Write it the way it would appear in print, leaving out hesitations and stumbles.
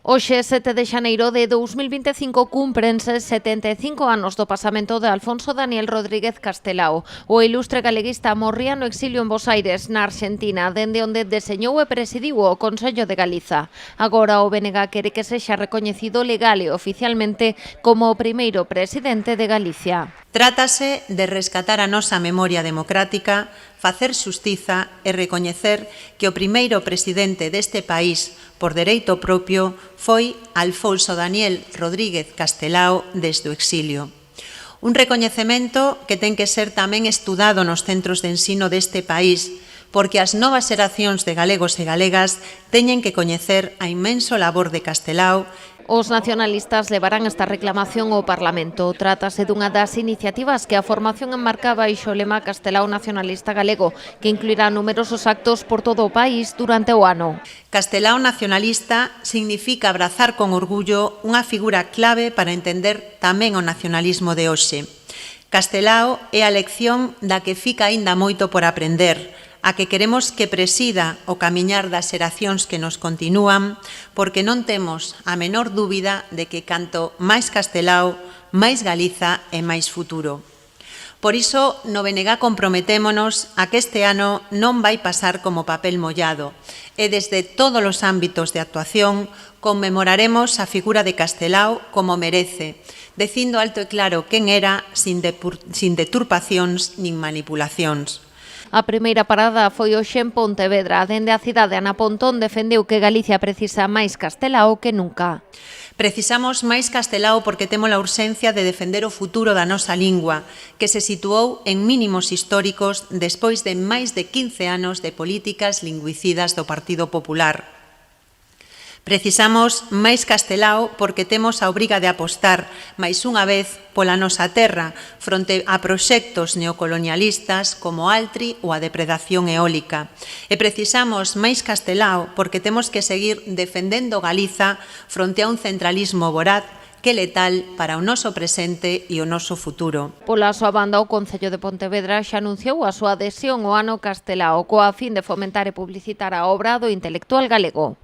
Hoxe, 7 de xaneiro de 2025, cúmprense 75 anos do pasamento de Alfonso Daniel Rodríguez Castelao. O ilustre galeguista morría no exilio en Bos Aires, na Argentina, dende onde deseñou e presidiu o Consello de Galiza. Agora o BNG quere que sexa recoñecido legal e oficialmente como o primeiro presidente de Galicia. Trátase de rescatar a nosa memoria democrática, facer xustiza e recoñecer que o primeiro presidente deste país por dereito propio foi Alfonso Daniel Rodríguez Castelao desde o exilio. Un recoñecemento que ten que ser tamén estudado nos centros de ensino deste país, porque as novas xeracións de galegos e galegas teñen que coñecer a inmenso labor de Castelao. Os nacionalistas levarán esta reclamación ao Parlamento. Trátase dunha das iniciativas que a formación enmarca baixo o lema Castelao Nacionalista Galego, que incluirá numerosos actos por todo o país durante o ano. Castelao nacionalista significa abrazar con orgullo unha figura clave para entender tamén o nacionalismo de hoxe. Castelao é a lección da que fica aínda moito por aprender, a que queremos que presida o camiñar das xeracións que nos continúan, porque non temos a menor dúbida de que canto máis Castelao, máis Galiza e máis futuro. Por iso, no BNG comprometémonos a que este ano non vai pasar como papel mollado e desde todos os ámbitos de actuación conmemoraremos a figura de Castelao como merece, dicindo alto e claro quen era sin deturpacións nin manipulacións. A primeira parada foi hoxe en Pontevedra. Dende a cidade, Ana Pontón defendeu que Galicia precisa máis Castelao que nunca. Precisamos máis Castelao porque temos a urxencia de defender o futuro da nosa lingua, que se situou en mínimos históricos despois de máis de 15 anos de políticas lingüicidas do Partido Popular. Precisamos máis Castelao porque temos a obriga de apostar, máis unha vez, pola nosa terra, fronte a proxectos neocolonialistas como Altri ou a depredación eólica. E precisamos máis Castelao porque temos que seguir defendendo Galiza fronte a un centralismo voraz que é letal para o noso presente e o noso futuro. Pola súa banda, o Concello de Pontevedra xa anunciou a súa adhesión ao ano Castelao, coa fin de fomentar e publicitar a obra do intelectual galego.